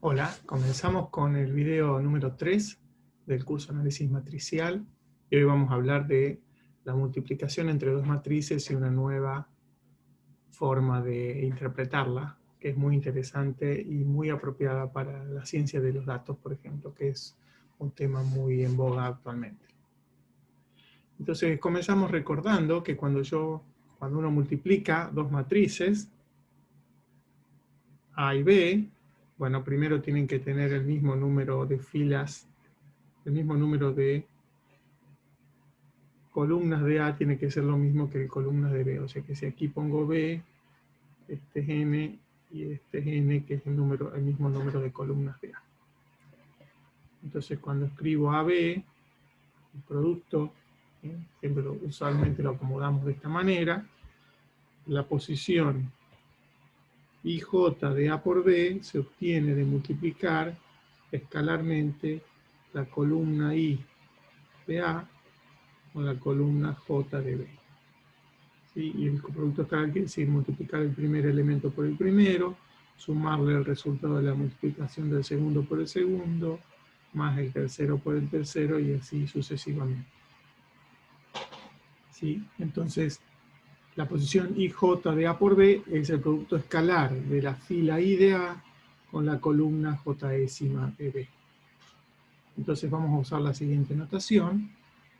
Hola, comenzamos con el video número 3 del curso Análisis Matricial y hoy vamos a hablar de la multiplicación entre dos matrices y una nueva forma de interpretarla, que es muy interesante y muy apropiada para la ciencia de los datos, por ejemplo, que es un tema muy en boga actualmente. Entonces comenzamos recordando que cuando uno multiplica dos matrices, A y B, bueno, primero tienen que tener el mismo número de filas, el mismo número de columnas de A tiene que ser lo mismo que el columnas de B. O sea que si aquí pongo B, este es N y este es N, que es el mismo número de columnas de A. Entonces cuando escribo AB, el producto, usualmente lo acomodamos de esta manera, la posición IJ de A por B se obtiene de multiplicar escalarmente la columna I de A con la columna J de B. ¿Sí? Y el producto escalar quiere decir multiplicar el primer elemento por el primero, sumarle el resultado de la multiplicación del segundo por el segundo, más el tercero por el tercero, y así sucesivamente. ¿Sí? Entonces, la posición IJ de A por B es el producto escalar de la fila I de A con la columna J'ésima de B. Entonces vamos a usar la siguiente notación.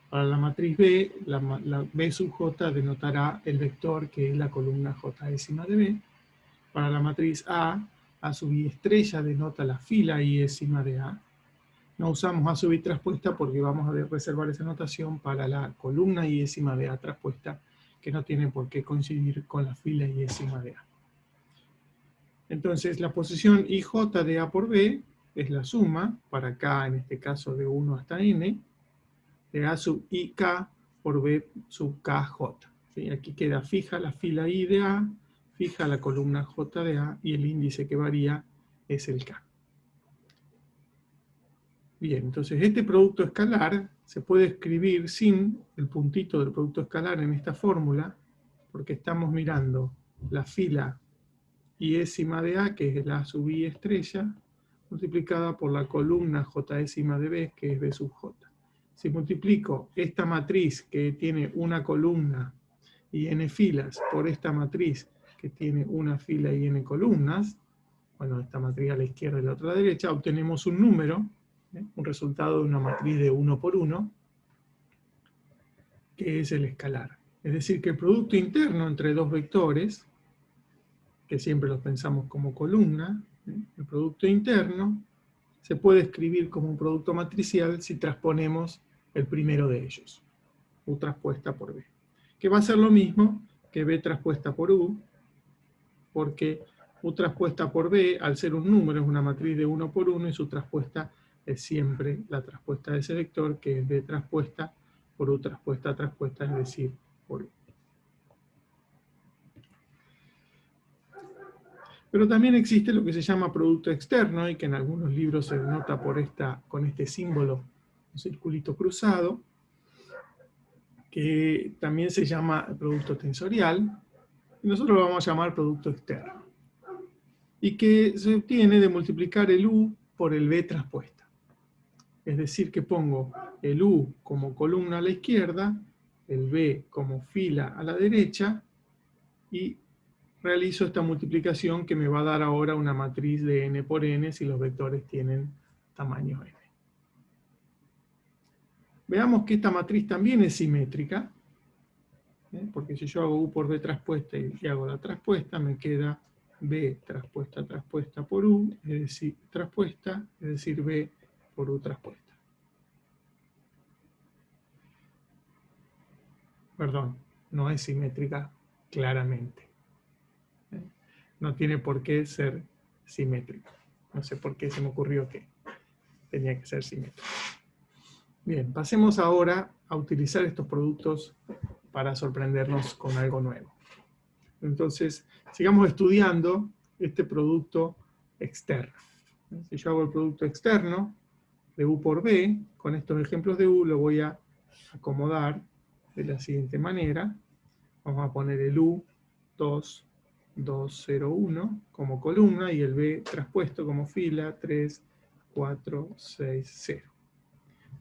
Para la matriz B, la B sub J denotará el vector que es la columna J'ésima de B. Para la matriz A sub I estrella denota la fila I'ésima de A. No usamos A sub I traspuesta porque vamos a reservar esa notación para la columna I'ésima de A traspuesta, que no tiene por qué coincidir con la fila I'ésima de A. Entonces, la posición IJ de A por B es la suma, para K en este caso de 1 hasta N, de A sub IK por B sub KJ. ¿Sí? Aquí queda fija la fila I de A, fija la columna J de A, y el índice que varía es el K. Bien, entonces este producto escalar se puede escribir sin el puntito del producto escalar en esta fórmula, porque estamos mirando la fila I'ésima de A, que es la sub I estrella, multiplicada por la columna J'ésima de B, que es B sub J. Si multiplico esta matriz que tiene una columna y n filas por esta matriz que tiene una fila y n columnas, bueno, esta matriz a la izquierda y la otra a la derecha, obtenemos un número, un resultado de una matriz de 1 por 1, que es el escalar. Es decir, que el producto interno entre dos vectores, que siempre los pensamos como columna, el producto interno se puede escribir como un producto matricial si transponemos el primero de ellos, U traspuesta por B, que va a ser lo mismo que B traspuesta por U, porque U traspuesta por B, al ser un número, es una matriz de 1 por 1, y su traspuesta es siempre la traspuesta de ese vector, que es B traspuesta por U traspuesta, es decir, por U. Pero también existe lo que se llama producto externo, y que en algunos libros se denota con este símbolo, un circulito cruzado, que también se llama producto tensorial, y nosotros lo vamos a llamar producto externo, y que se obtiene de multiplicar el U por el B traspuesta. Es decir, que pongo el U como columna a la izquierda, el B como fila a la derecha, y realizo esta multiplicación que me va a dar ahora una matriz de n por n si los vectores tienen tamaño n. Veamos que esta matriz también es simétrica, porque si yo hago U por B traspuesta y hago la traspuesta, me queda B traspuesta por U, es decir, traspuesta, es decir, B por U traspuesta. Perdón, no es simétrica claramente. No tiene por qué ser simétrica. No sé por qué se me ocurrió que tenía que ser simétrica. Bien, pasemos ahora a utilizar estos productos para sorprendernos con algo nuevo. Entonces, sigamos estudiando este producto externo. Si yo hago el producto externo de U por B, con estos ejemplos de U lo voy a acomodar de la siguiente manera. Vamos a poner el U2 2, 0, 1 como columna y el B traspuesto como fila 3, 4, 6, 0.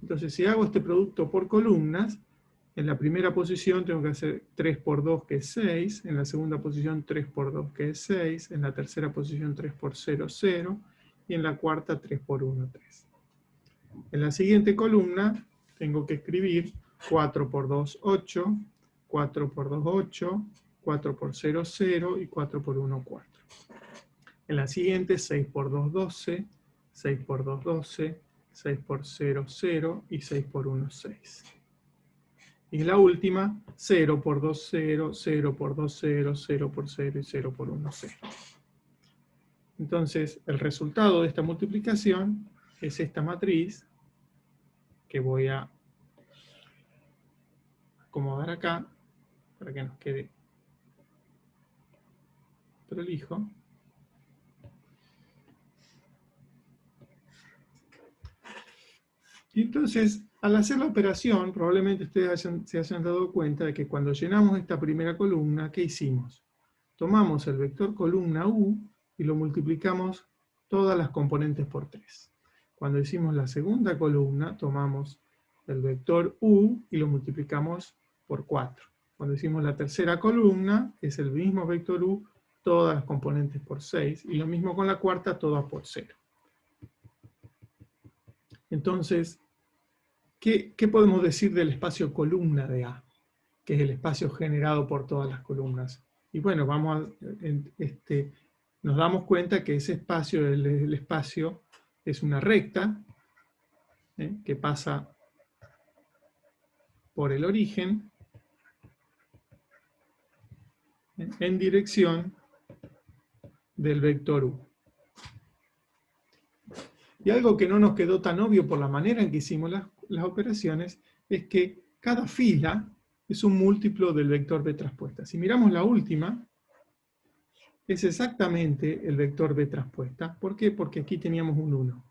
Entonces, si hago este producto por columnas, en la primera posición tengo que hacer 3 por 2, que es 6. En la segunda posición, 3 por 2, que es 6. En la tercera posición, 3 por 0, 0. Y en la cuarta, 3 por 1, 3. En la siguiente columna, tengo que escribir 4 por 2, 8. 4 por 2, 8. 4 por 0, 0. Y 4 por 1, 4. En la siguiente, 6 por 2, 12. 6 por 2, 12. 6 por 0, 0. Y 6 por 1, 6. Y la última, 0 por 2, 0, 0 por 2, 0, 0 por 0 y 0 por 1, 0. Entonces, el resultado de esta multiplicación es esta matriz que voy a acomodar acá para que nos quede prolijo. Y entonces, al hacer la operación, probablemente ustedes se hayan dado cuenta de que cuando llenamos esta primera columna, ¿qué hicimos? Tomamos el vector columna U y lo multiplicamos todas las componentes por 3. Cuando hicimos la segunda columna, tomamos el vector U y lo multiplicamos por 4. Cuando hicimos la tercera columna, es el mismo vector U, todas las componentes por 6, y lo mismo con la cuarta, todas por 0. Entonces, ¿qué podemos decir del espacio columna de A? Que es el espacio generado por todas las columnas. Y bueno, nos damos cuenta que ese espacio, el espacio, es una recta que pasa por el origen en dirección del vector U. Y algo que no nos quedó tan obvio por la manera en que hicimos las operaciones es que cada fila es un múltiplo del vector B traspuesta. Si miramos la última, es exactamente el vector B traspuesta. ¿Por qué? Porque aquí teníamos un 1.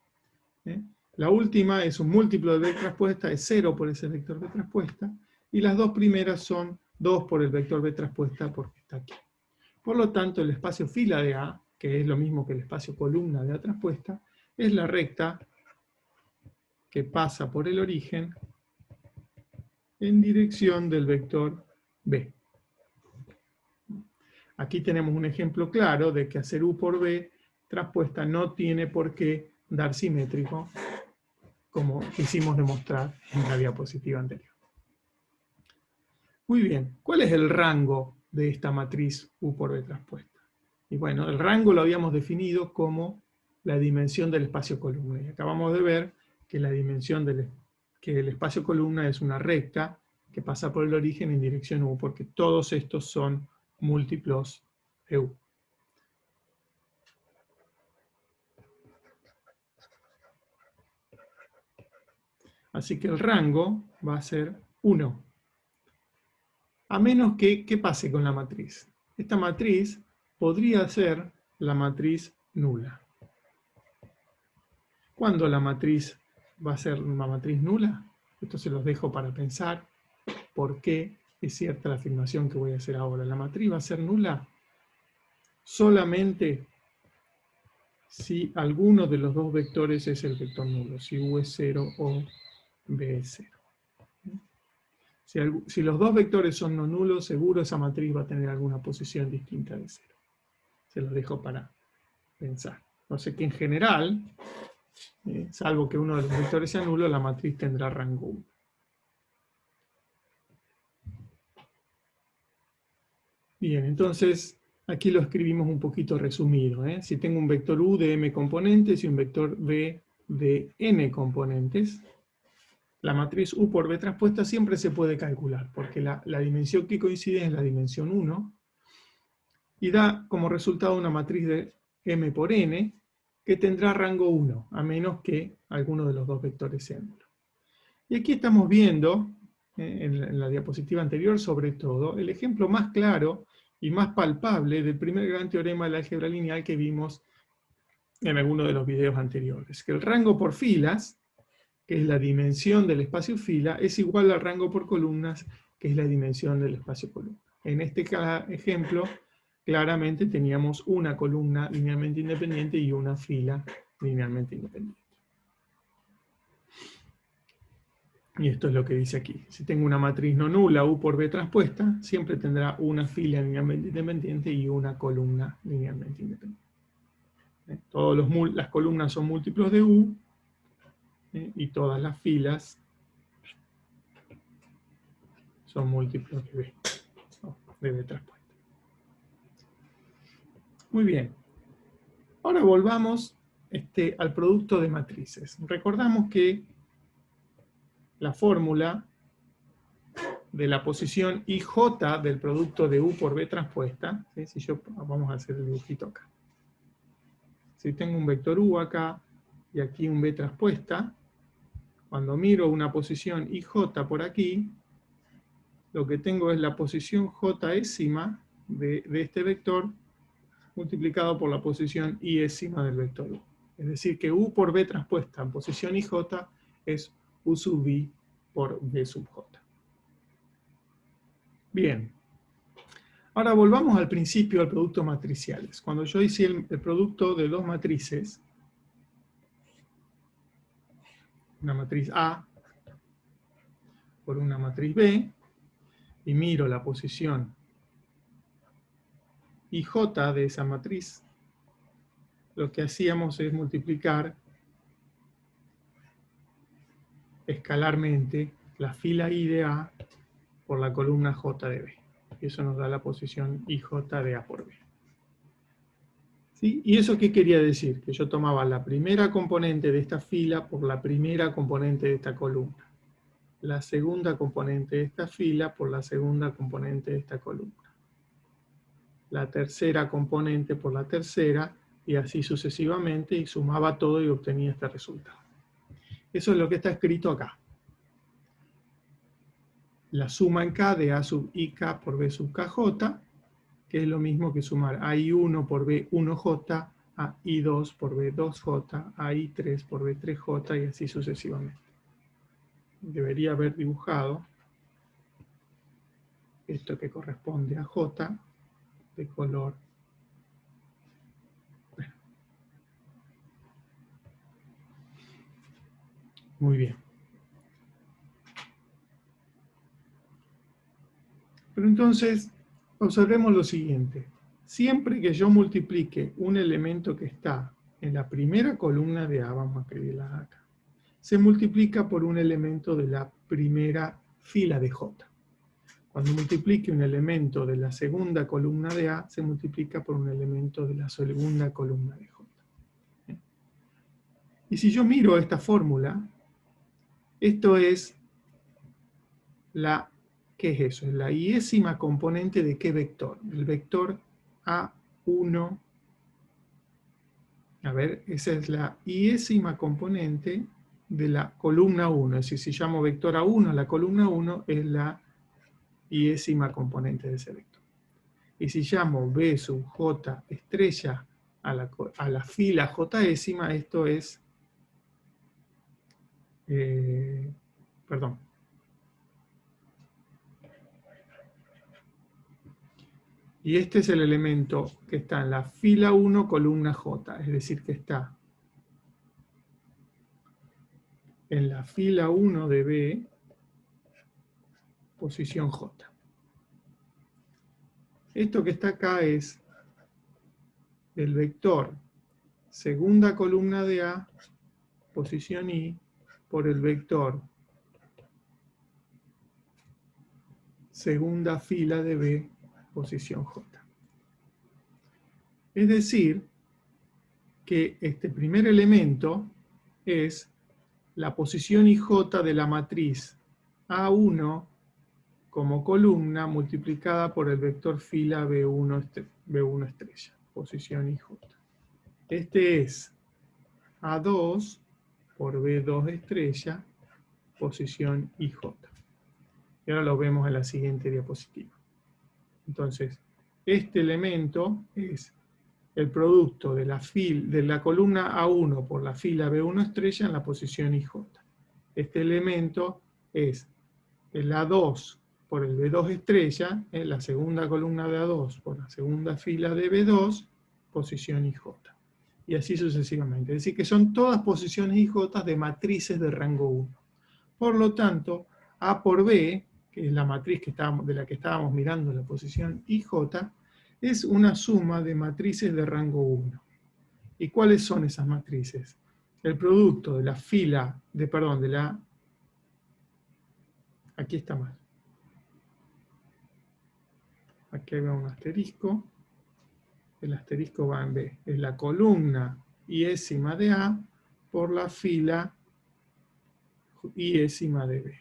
La última es un múltiplo de B traspuesta, es 0 por ese vector B traspuesta, y las dos primeras son 2 por el vector B traspuesta porque está aquí. Por lo tanto, el espacio fila de A, que es lo mismo que el espacio columna de A traspuesta, es la recta que pasa por el origen en dirección del vector B. Aquí tenemos un ejemplo claro de que hacer U por B traspuesta no tiene por qué dar simétrico, como quisimos demostrar en la diapositiva anterior. Muy bien, ¿cuál es el rango de esta matriz U por B traspuesta? Y bueno, el rango lo habíamos definido como la dimensión del espacio columna. Y acabamos de ver que la dimensión que el espacio columna es una recta que pasa por el origen en dirección U, porque todos estos son múltiplos de U. Así que el rango va a ser 1. A menos que, ¿qué pase con la matriz? Esta matriz podría ser la matriz nula. ¿Cuándo la matriz va a ser una matriz nula? Esto se los dejo para pensar. ¿Por qué es cierta la afirmación que voy a hacer ahora? La matriz va a ser nula solamente si alguno de los dos vectores es el vector nulo, si U es 0 o B es 0. Si los dos vectores son no nulos, seguro esa matriz va a tener alguna posición distinta de 0. Se los dejo para pensar. No sé que en general, salvo que uno de los vectores sea nulo, la matriz tendrá rango 1. Bien, entonces aquí lo escribimos un poquito resumido. Si tengo un vector U de m componentes y un vector B de n componentes, la matriz U por B traspuesta siempre se puede calcular, porque la dimensión que coincide es la dimensión 1, y da como resultado una matriz de m por n, que tendrá rango 1, a menos que alguno de los dos vectores sea nulo. Y aquí estamos viendo, en la diapositiva anterior sobre todo, el ejemplo más claro y más palpable del primer gran teorema de la álgebra lineal que vimos en alguno de los videos anteriores, que el rango por filas, que es la dimensión del espacio fila, es igual al rango por columnas, que es la dimensión del espacio columna. En este ejemplo, claramente teníamos una columna linealmente independiente y una fila linealmente independiente. Y esto es lo que dice aquí. Si tengo una matriz no nula, U por B transpuesta, siempre tendrá una fila linealmente independiente y una columna linealmente independiente. Todas las columnas son múltiplos de U, y todas las filas son múltiplos de B, de B transpuesta. Muy bien. Ahora volvamos al producto de matrices. Recordamos que la fórmula de la posición IJ del producto de U por B transpuesta, ¿sí? Vamos a hacer el dibujito acá. Si tengo un vector U acá y aquí un B transpuesta, cuando miro una posición IJ por aquí, lo que tengo es la posición J'ésima de este vector multiplicado por la posición I'ésima del vector U. Es decir, que U por B transpuesta en posición IJ es U sub B por B sub J. Bien. Ahora volvamos al principio, al producto matriciales. Cuando yo hice el producto de dos matrices, una matriz A por una matriz B, y miro la posición IJ de esa matriz, lo que hacíamos es multiplicar escalarmente la fila I de A por la columna J de B. Y eso nos da la posición IJ de A por B. ¿Sí? ¿Y eso qué quería decir? Que yo tomaba la primera componente de esta fila por la primera componente de esta columna. La segunda componente de esta fila por la segunda componente de esta columna. La tercera componente por la tercera, y así sucesivamente, y sumaba todo y obtenía este resultado. Eso es lo que está escrito acá. La suma en K de A sub IK por B sub KJ, que es lo mismo que sumar a I1 por B1J, a I2 por B2J, a I3 por B3J, y así sucesivamente. Debería haber dibujado esto que corresponde a J de color. Muy bien. Pero entonces, observemos lo siguiente. Siempre que yo multiplique un elemento que está en la primera columna de A, vamos a escribirla acá, se multiplica por un elemento de la primera fila de J. Cuando multiplique un elemento de la segunda columna de A, se multiplica por un elemento de la segunda columna de J. Y si yo miro esta fórmula, esto es ¿qué es eso? Es la iésima componente de ¿qué vector? El vector A1. A ver, esa es la iésima componente de la columna 1. Es decir, si llamo vector A1, la columna 1 es la iésima componente de ese vector. Y si llamo B sub J estrella a la fila J'ésima, esto es, perdón. Y este es el elemento que está en la fila 1, columna J, es decir, que está en la fila 1 de B, posición J. Esto que está acá es el vector segunda columna de A, posición I, por el vector segunda fila de B, posición J. Es decir, que este primer elemento es la posición IJ de la matriz A1 como columna multiplicada por el vector fila B1 estrella, posición IJ. Este es A2 por B2 estrella, posición IJ. Y ahora lo vemos en la siguiente diapositiva. Entonces, este elemento es el producto de la columna A1 por la fila B1 estrella en la posición IJ. Este elemento es el A2 por el B2 estrella, en la segunda columna de A2 por la segunda fila de B2, posición IJ. Y así sucesivamente. Es decir, que son todas posiciones IJ de matrices de rango 1. Por lo tanto, A por B, que es la matriz de la que estábamos mirando, la posición IJ, es una suma de matrices de rango 1. ¿Y cuáles son esas matrices? El producto de la fila, aquí está mal. Aquí hay un asterisco. El asterisco va en B. Es la columna iésima de A por la fila iésima de B.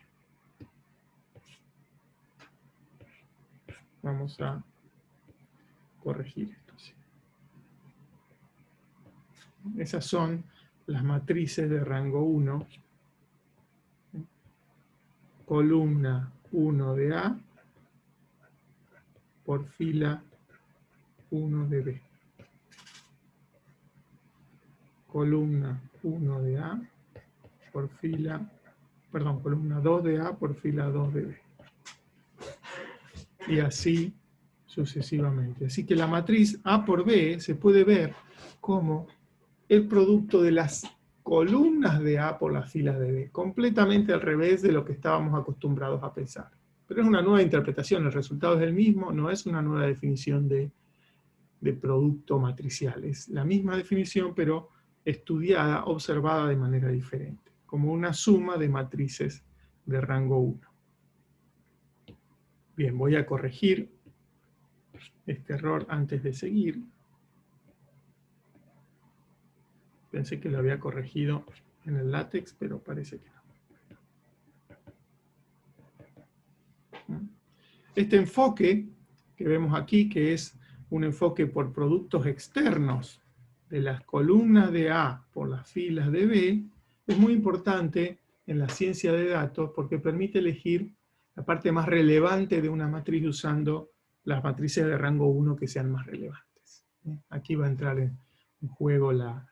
Vamos a corregir esto. ¿Sí? Esas son las matrices de rango 1. Columna 1 de A por fila 1 de B. Columna 1 de A por fila, columna 2 de A por fila 2 de B. Y así sucesivamente. Así que la matriz A por B se puede ver como el producto de las columnas de A por las filas de B, completamente al revés de lo que estábamos acostumbrados a pensar. Pero es una nueva interpretación, el resultado es el mismo, no es una nueva definición de producto matricial. Es la misma definición, pero estudiada, observada de manera diferente, como una suma de matrices de rango 1. Bien, voy a corregir este error antes de seguir. Pensé que lo había corregido en el látex, pero parece que no. Este enfoque que vemos aquí, que es un enfoque por productos externos de las columnas de A por las filas de B, es muy importante en la ciencia de datos porque permite elegir la parte más relevante de una matriz usando las matrices de rango 1 que sean más relevantes. Aquí va a entrar en juego la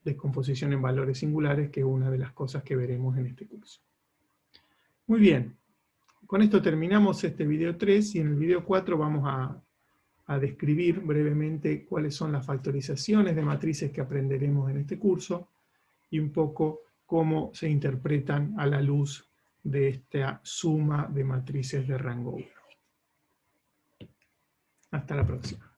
descomposición en valores singulares, que es una de las cosas que veremos en este curso. Muy bien, con esto terminamos este video 3 y en el video 4 vamos a describir brevemente cuáles son las factorizaciones de matrices que aprenderemos en este curso y un poco cómo se interpretan a la luz de esta suma de matrices de rango 1. Hasta la próxima.